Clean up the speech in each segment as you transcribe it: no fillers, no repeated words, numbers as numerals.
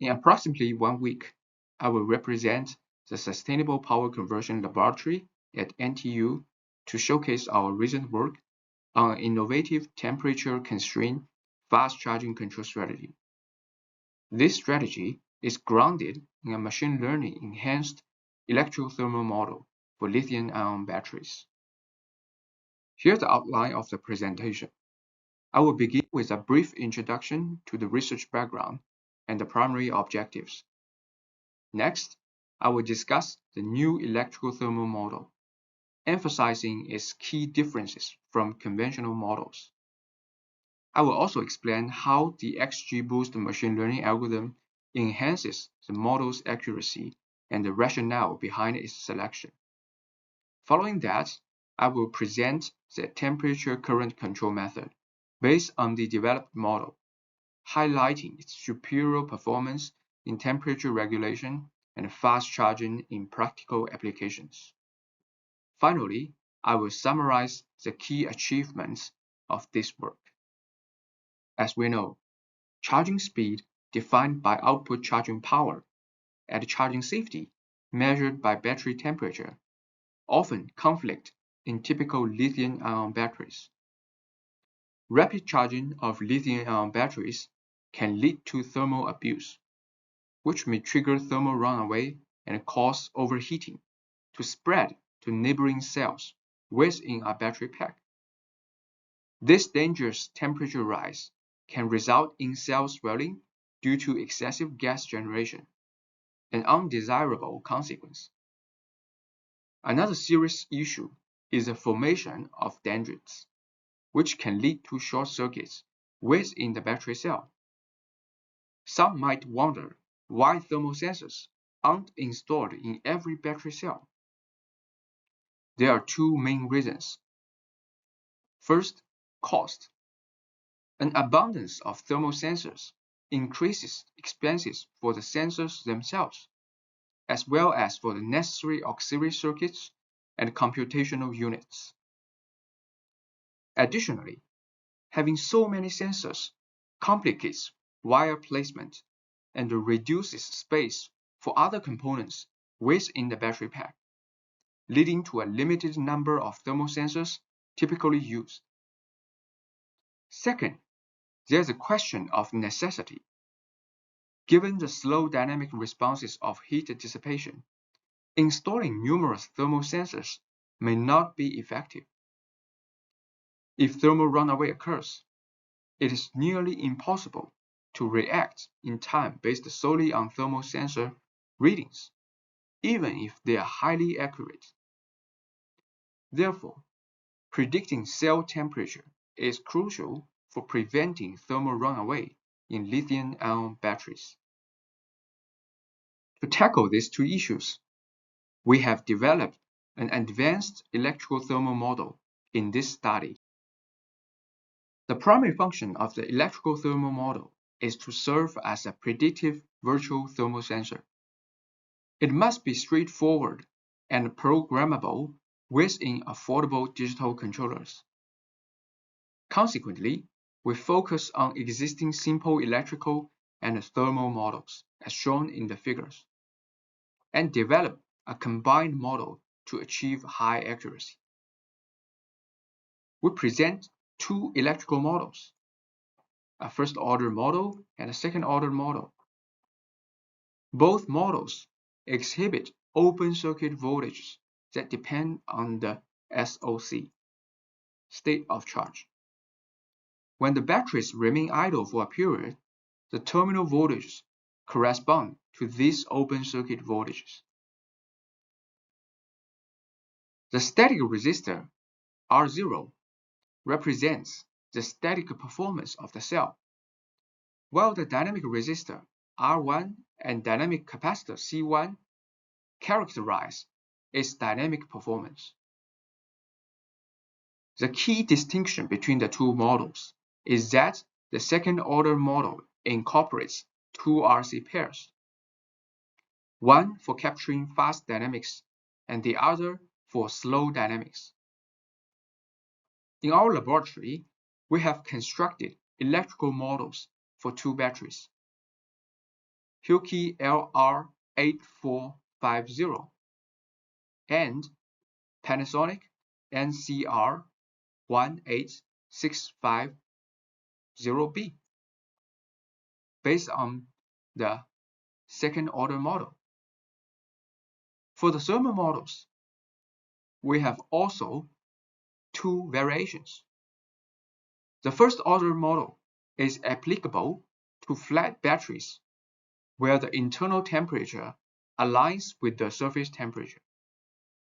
In approximately 1 week, I will represent the Sustainable Power Conversion Laboratory at NTU to showcase our recent work on an innovative temperature-constrained fast charging control strategy. This strategy is grounded in a machine learning enhanced electrothermal model for lithium-ion batteries. Here's the outline of the presentation. I will begin with a brief introduction to the research background and the primary objectives. Next, I will discuss the new electrothermal model, emphasizing its key differences from conventional models. I will also explain how the XGBoost machine learning algorithm enhances the model's accuracy and the rationale behind its selection. Following that, I will present the temperature current control method based on the developed model, highlighting its superior performance in temperature regulation and fast charging in practical applications. Finally, I will summarize the key achievements of this work. As we know, charging speed defined by output charging power and charging safety measured by battery temperature often conflict in typical lithium-ion batteries. Rapid charging of lithium-ion batteries can lead to thermal abuse, which may trigger thermal runaway and cause overheating to spread to neighboring cells within a battery pack. This dangerous temperature rise can result in cell swelling due to excessive gas generation, an undesirable consequence. Another serious issue is the formation of dendrites, which can lead to short circuits within the battery cell. Some might wonder why thermal sensors aren't installed in every battery cell. There are two main reasons. First, cost. An abundance of thermal sensors increases expenses for the sensors themselves, as well as for the necessary auxiliary circuits and computational units. Additionally, having so many sensors complicates wire placement and reduces space for other components within the battery pack, leading to a limited number of thermal sensors typically used. Second, there's a question of necessity. Given the slow dynamic responses of heat dissipation, installing numerous thermal sensors may not be effective. If thermal runaway occurs, it is nearly impossible to react in time based solely on thermal sensor readings, even if they are highly accurate. Therefore, predicting cell temperature is crucial for preventing thermal runaway in lithium-ion batteries. To tackle these two issues, we have developed an advanced electrothermal model in this study. The primary function of the electrothermal model is to serve as a predictive virtual thermal sensor. It must be straightforward and programmable within affordable digital controllers. Consequently, we focus on existing simple electrical and thermal models as shown in the figures, and develop a combined model to achieve high accuracy. We present two electrical models, a first-order model and a second-order model. Both models exhibit open circuit voltages that depend on the SOC, state of charge. When the batteries remain idle for a period, the terminal voltages correspond to these open circuit voltages. The static resistor, R0, represents the static performance of the cell, while the dynamic resistor, R1, and dynamic capacitor, C1, characterize its dynamic performance. The key distinction between the two models is that the second-order model incorporates two RC pairs, one for capturing fast dynamics and the other for slow dynamics. In our laboratory, we have constructed electrical models for two batteries. Hilke LR8450 and Panasonic NCR18650B based on the second order model. For the thermal models, we have also two variations. The first order model is applicable to flat batteries where the internal temperature aligns with the surface temperature,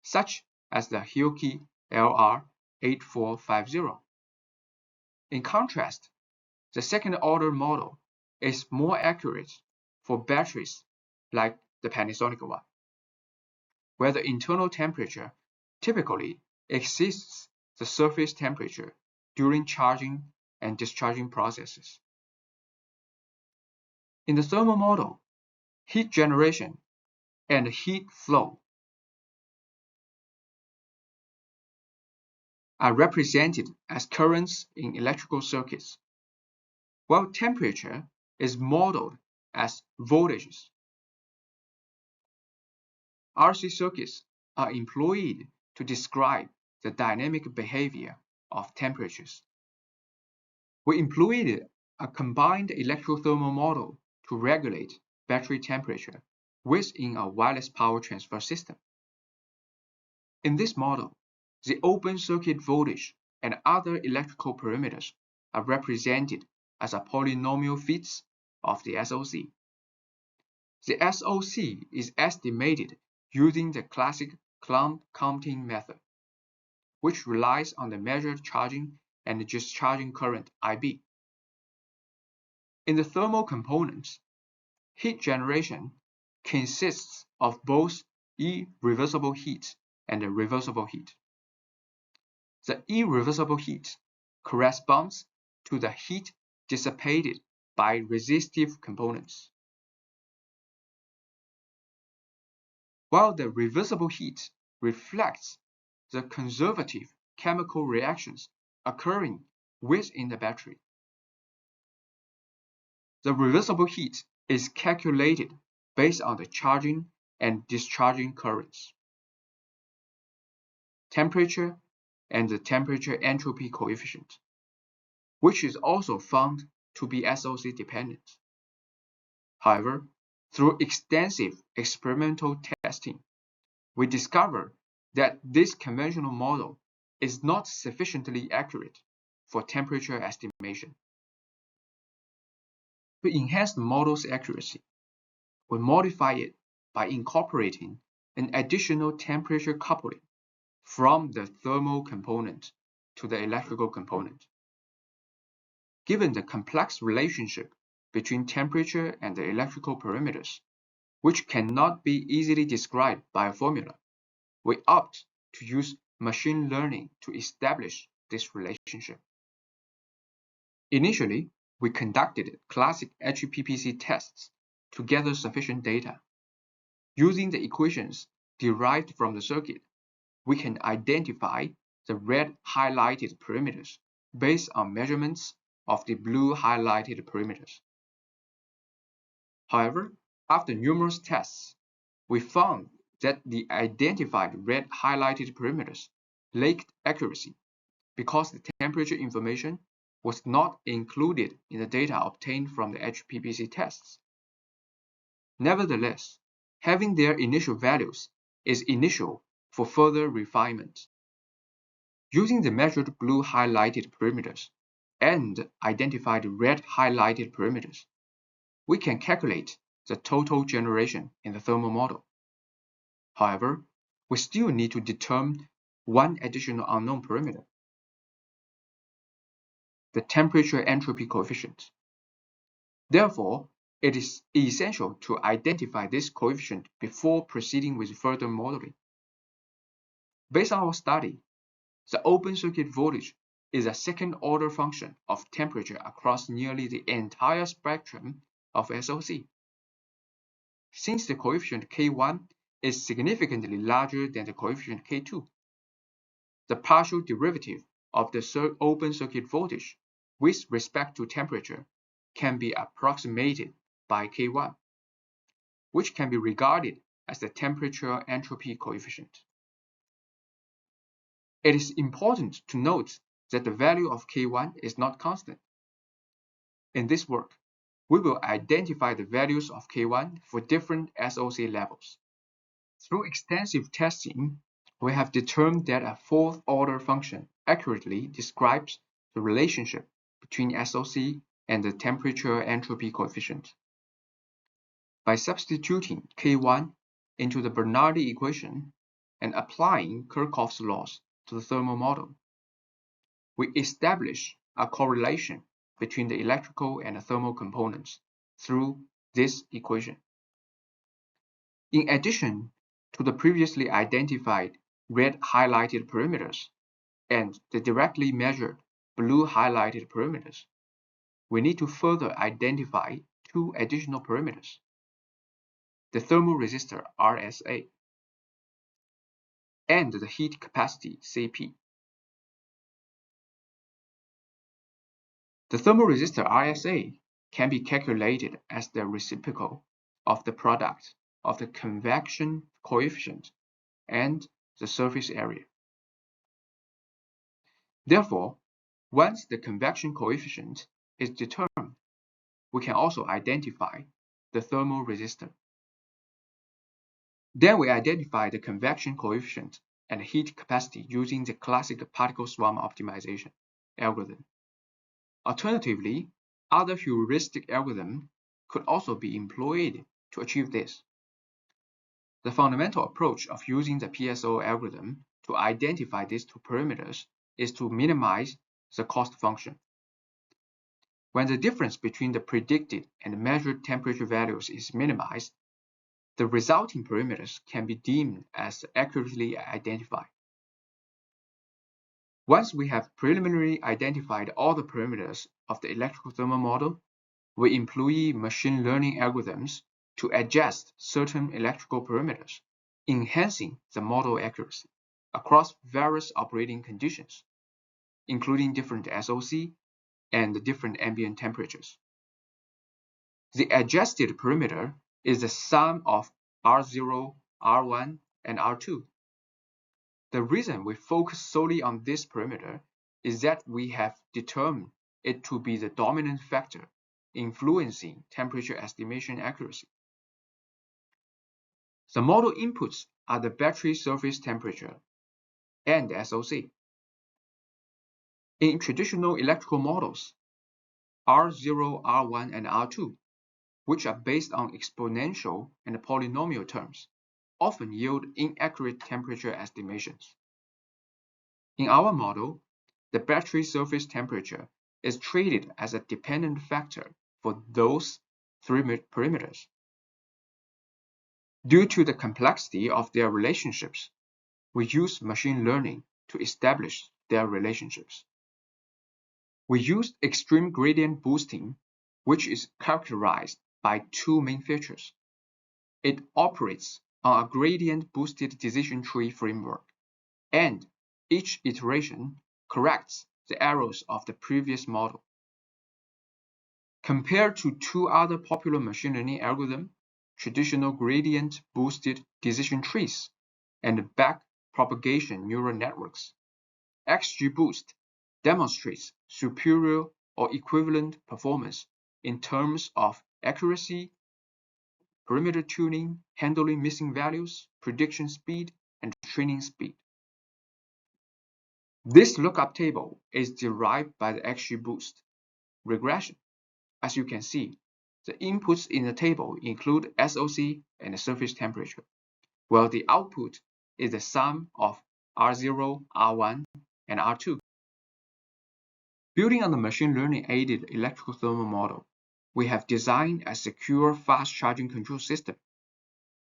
such as the Hilke LR8450. In contrast, the second order model is more accurate for batteries like the Panasonic one, where the internal temperature typically exceeds the surface temperature during charging and discharging processes. In the thermal model, heat generation and heat flow are represented as currents in electrical circuits, while temperature is modeled as voltages. RC circuits are employed to describe the dynamic behavior of temperatures. We employed a combined electrothermal model to regulate battery temperature within a wireless power transfer system. In this model, the open circuit voltage and other electrical parameters are represented as a polynomial fits of the SOC. The SOC is estimated using the classic clump counting method, which relies on the measured charging and discharging current IB. In the thermal components, heat generation consists of both irreversible heat and reversible heat. The irreversible heat corresponds to the heat dissipated by resistive components, while the reversible heat reflects the conservative chemical reactions occurring within the battery. The reversible heat is calculated based on the charging and discharging currents, temperature, and the temperature entropy coefficient, which is also found to be SOC dependent. However, through extensive experimental testing, we discovered that this conventional model is not sufficiently accurate for temperature estimation. To enhance the model's accuracy, we modify it by incorporating an additional temperature coupling from the thermal component to the electrical component. Given the complex relationship between temperature and the electrical parameters, which cannot be easily described by a formula, we opt to use machine learning to establish this relationship. Initially, we conducted classic HPPC tests to gather sufficient data. Using the equations derived from the circuit, we can identify the red highlighted parameters based on measurements of the blue highlighted parameters. However, after numerous tests, we found that the identified red highlighted parameters lacked accuracy because the temperature information was not included in the data obtained from the HPPC tests. Nevertheless, having their initial values is initial for further refinement. Using the measured blue highlighted parameters and identified red highlighted parameters, we can calculate the total generation in the thermal model. However, we still need to determine one additional unknown parameter, the temperature entropy coefficient. Therefore, it is essential to identify this coefficient before proceeding with further modeling. Based on our study, the open circuit voltage is a second-order function of temperature across nearly the entire spectrum of SOC. Since the coefficient K1 is significantly larger than the coefficient K2, the partial derivative of the open circuit voltage with respect to temperature can be approximated by K1. which can be regarded as the temperature entropy coefficient. It is important to note that the value of K1 is not constant. In this work, we will identify the values of K1 for different SOC levels. Through extensive testing, we have determined that a fourth-order function accurately describes the relationship between SOC and the temperature entropy coefficient. By substituting K1 into the Bernoulli equation and applying Kirchhoff's laws to the thermal model, we establish a correlation between the electrical and the thermal components through this equation. In addition to the previously identified red highlighted parameters and the directly measured blue highlighted parameters, we need to further identify two additional parameters: the thermal resistor RSA and the heat capacity Cp. The thermal resistor RSA can be calculated as the reciprocal of the product of the convection coefficient and the surface area. Therefore, once the convection coefficient is determined, we can also identify the thermal resistor. Then we identify the convection coefficient and heat capacity using the classic particle swarm optimization algorithm. Alternatively, other heuristic algorithms could also be employed to achieve this. The fundamental approach of using the PSO algorithm to identify these two parameters is to minimize the cost function. When the difference between the predicted and measured temperature values is minimized, the resulting parameters can be deemed as accurately identified. Once we have preliminarily identified all the parameters of the electrical thermal model, we employ machine learning algorithms to adjust certain electrical parameters, enhancing the model accuracy across various operating conditions, including different SOC and different ambient temperatures. The adjusted parameter is the sum of R0, R1, and R2. The reason we focus solely on this parameter is that we have determined it to be the dominant factor influencing temperature estimation accuracy. The model inputs are the battery surface temperature and SOC. In traditional electrical models, R0, R1, and R2, which are based on exponential and polynomial terms, often yield inaccurate temperature estimations. In our model, the battery surface temperature is treated as a dependent factor for those three parameters. Due to the complexity of their relationships, we use machine learning to establish their relationships. We used extreme gradient boosting, which is characterized by two main features. It operates on a gradient-boosted decision tree framework, and each iteration corrects the errors of the previous model. Compared to two other popular machine learning algorithms, traditional gradient-boosted decision trees and backpropagation neural networks, XGBoost demonstrates superior or equivalent performance in terms of accuracy, parameter tuning, handling missing values, prediction speed, and training speed. This lookup table is derived by the XGBoost regression. As you can see, the inputs in the table include SOC and surface temperature, while the output is the sum of R0, R1, and R2. Building on the machine learning aided electrical thermal model, we have designed a secure fast charging control system.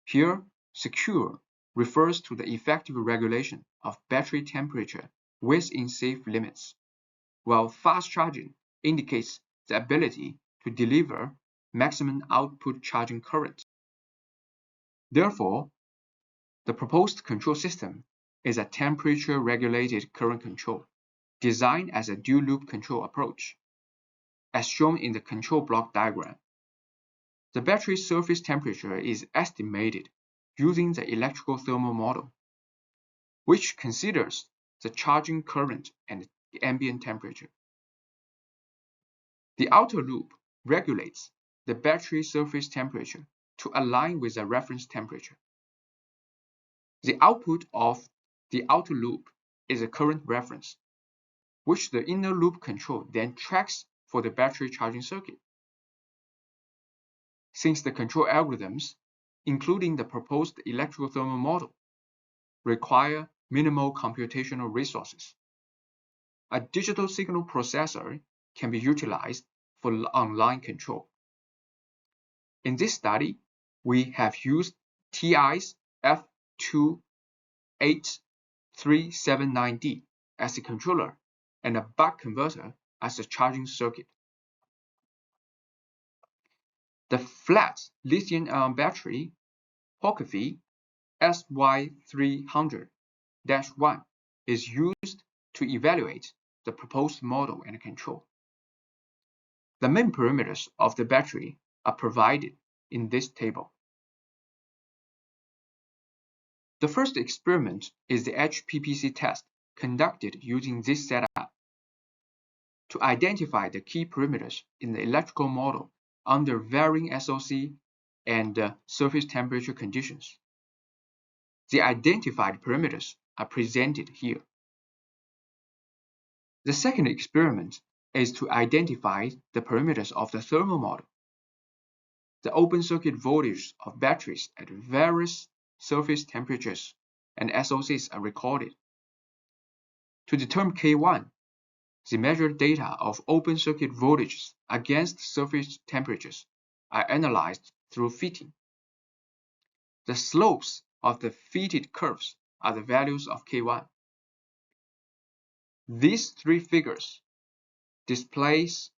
Here, secure refers to the effective regulation of battery temperature within safe limits, while fast charging indicates the ability to deliver maximum output charging current. Therefore, the proposed control system is a temperature-regulated current control, designed as a dual-loop control approach, as shown in the control block diagram. The battery surface temperature is estimated using the electrothermal model, which considers the charging current and the ambient temperature. The outer loop regulates the battery surface temperature to align with the reference temperature. The output of the outer loop is a current reference, which the inner loop control then tracks for the battery charging circuit. Since the control algorithms, including the proposed electrothermal model, require minimal computational resources, a digital signal processor can be utilized for online control. In this study, we have used TI's F28379D as a controller and a buck converter as a charging circuit. The flat lithium-ion battery Pocketfi SY300-1 is used to evaluate the proposed model and control. The main parameters of the battery are provided in this table. The first experiment is the HPPC test conducted using this setup to identify the key parameters in the electrical model under varying SOC and surface temperature conditions. The identified parameters are presented here. The second experiment is to identify the parameters of the thermal model. The open circuit voltage of batteries at various surface temperatures and SOCs are recorded. To determine K1, the measured data of open circuit voltages against surface temperatures are analyzed through fitting. The slopes of the fitted curves are the values of K1. These three figures displays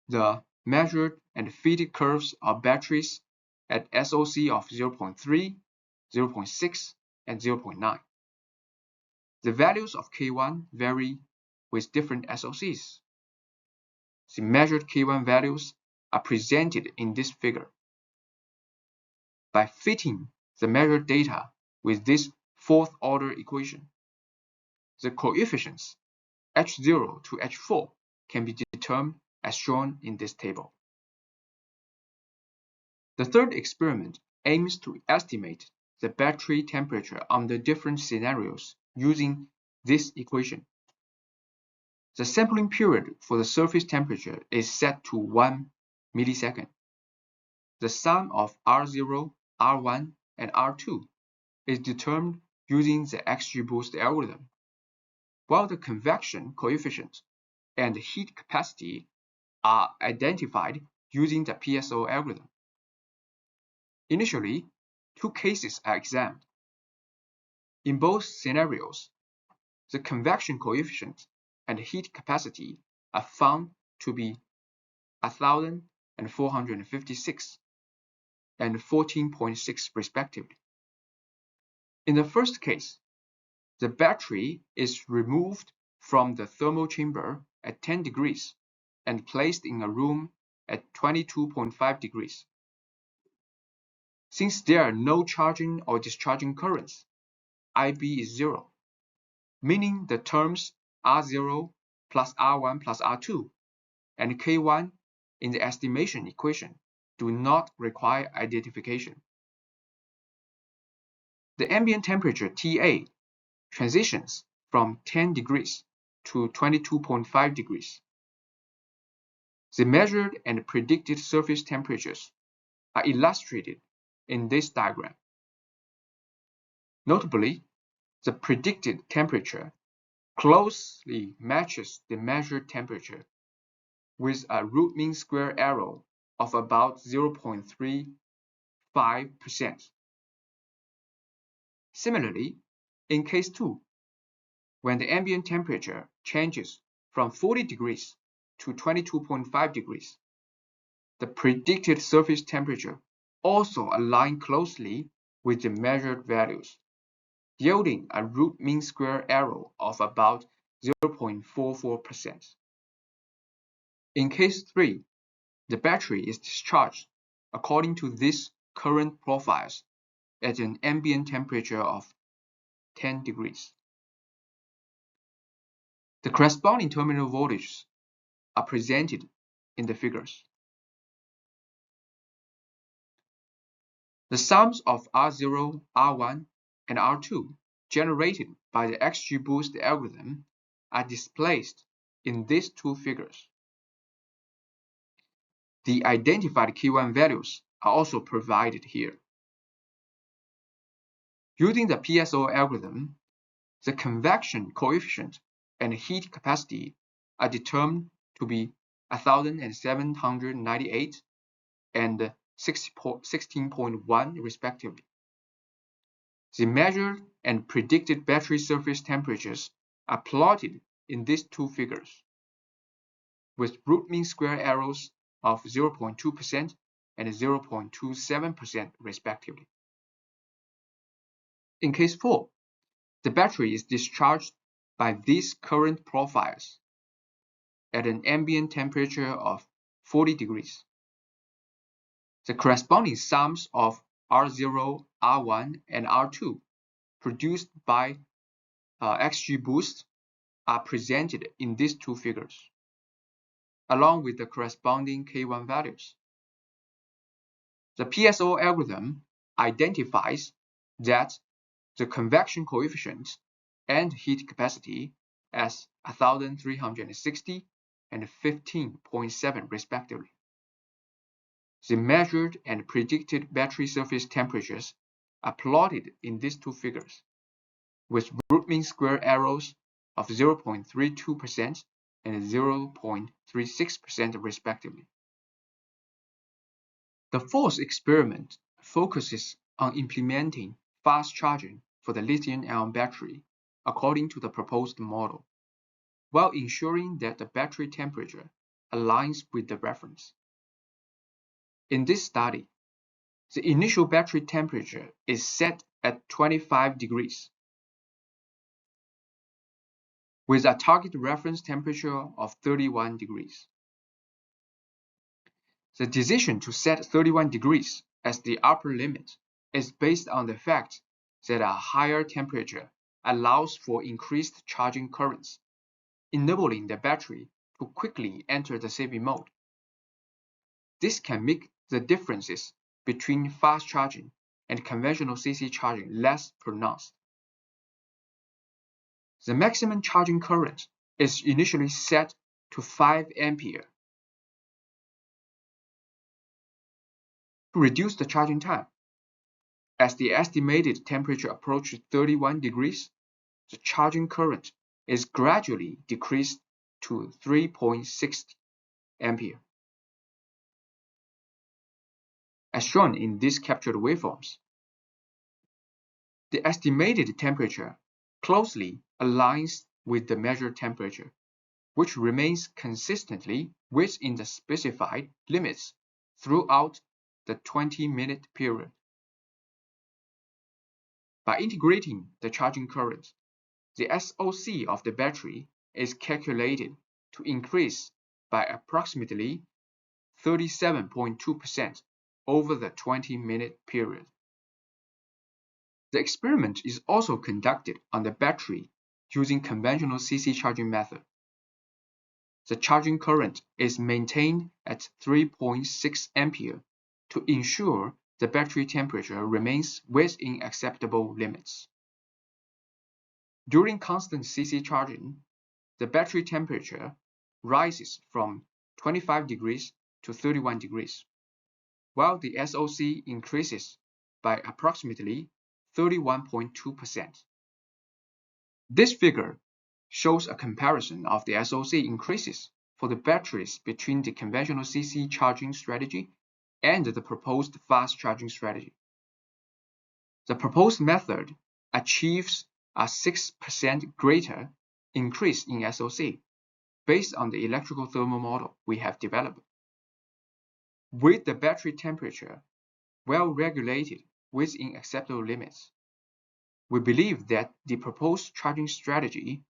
the measured and fitted curves of batteries at SOC of 0.3, 0.6, and 0.9. The values of K1 vary with different SOCs. The measured K1 values are presented in this figure. By fitting the measured data with this fourth-order equation, the coefficients H0 to H4 can be determined as shown in this table. The third experiment aims to estimate the battery temperature under different scenarios using this equation. The sampling period for the surface temperature is set to 1 millisecond. The sum of R0, R1, and R2 is determined using the XGBoost algorithm, while the convection coefficient and heat capacity are identified using the PSO algorithm. Initially, two cases are examined. In both scenarios, the convection coefficient and heat capacity are found to be 1,456 and 14.6 respectively. In the first case, the battery is removed from the thermal chamber at 10 degrees and placed in a room at 22.5 degrees. Since there are no charging or discharging currents, IB is 0, meaning the terms R0 plus R1 plus R2 and K1 in the estimation equation do not require identification. The ambient temperature TA transitions from 10 degrees to 22.5 degrees. The measured and predicted surface temperatures are illustrated in this diagram. Notably, the predicted temperature closely matches the measured temperature with a root mean square error of about 0.35%. Similarly, in case 2, when the ambient temperature changes from 40 degrees to 22.5 degrees, the predicted surface temperature also aligns closely with the measured values, yielding a root mean square error of about 0.44%. In case 3, the battery is discharged according to these current profiles at an ambient temperature of 10 degrees. The corresponding terminal voltages are presented in the figures. The sums of R0, R1, and R2 generated by the XGBoost algorithm are displayed in these two figures. The identified K1 values are also provided here. Using the PSO algorithm, the convection coefficient and heat capacity are determined to be 1,798 and 16.1 respectively. The measured and predicted battery surface temperatures are plotted in these two figures, with root mean square errors of 0.2% and 0.27% respectively. In case 4, the battery is discharged by these current profiles at an ambient temperature of 40 degrees. The corresponding sums of R0, R1, and R2 produced by XGBoost are presented in these two figures, along with the corresponding K1 values. The PSO algorithm identifies that the convection coefficient and heat capacity as 1,360 and 15.7 respectively. The measured and predicted battery surface temperatures are plotted in these two figures, with root mean square errors of 0.32% and 0.36% respectively. The fourth experiment focuses on implementing fast charging for the lithium-ion battery according to the proposed model, while ensuring that the battery temperature aligns with the reference. In this study, the initial battery temperature is set at 25 degrees, with a target reference temperature of 31 degrees. The decision to set 31 degrees as the upper limit is based on the fact that a higher temperature allows for increased charging currents, enabling the battery to quickly enter the saving mode. This can make the differences between fast charging and conventional CC charging less pronounced. The maximum charging current is initially set to 5 ampere. To reduce the charging time, as the estimated temperature approaches 31 degrees, the charging current is gradually decreased to 3.6 ampere. As shown in these captured waveforms, the estimated temperature closely aligns with the measured temperature, which remains consistently within the specified limits throughout the 20-minute period. By integrating the charging current, the SOC of the battery is calculated to increase by approximately 37.2% over the 20-minute period. The experiment is also conducted on the battery using conventional CC charging method. The charging current is maintained at 3.6 ampere to ensure the battery temperature remains within acceptable limits. During constant CC charging, the battery temperature rises from 25 degrees to 31 degrees, while the SOC increases by approximately 31.2%. This figure shows a comparison of the SOC increases for the batteries between the conventional CC charging strategy and the proposed fast charging strategy. The proposed method achieves a 6% greater increase in SOC based on the electrical thermal model we have developed. With the battery temperature well regulated within acceptable limits, we believe that the proposed charging strategy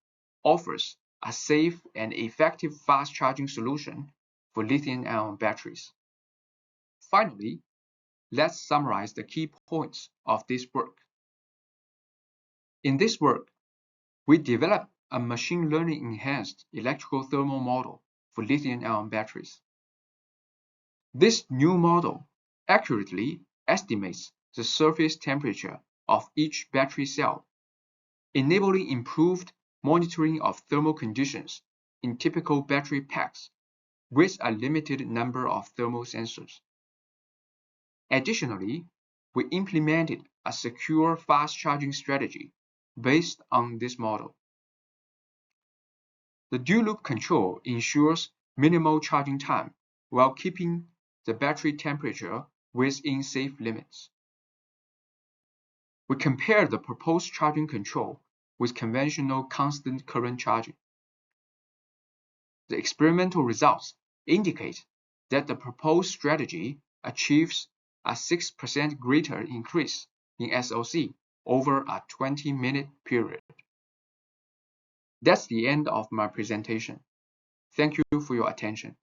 offers a safe and effective fast charging solution for lithium-ion batteries. Finally, let's summarize the key points of this work. In this work, we developed a machine learning enhanced electrical thermal model for lithium-ion batteries. This new model accurately estimates the surface temperature of each battery cell, enabling improved monitoring of thermal conditions in typical battery packs with a limited number of thermal sensors. Additionally, we implemented a secure fast charging strategy based on this model. The dual-loop control ensures minimal charging time while keeping the battery temperature within safe limits. We compared the proposed charging control with conventional constant current charging. The experimental results indicate that the proposed strategy achieves a 6% greater increase in SOC over a 20-minute period. That's the end of my presentation. Thank you for your attention.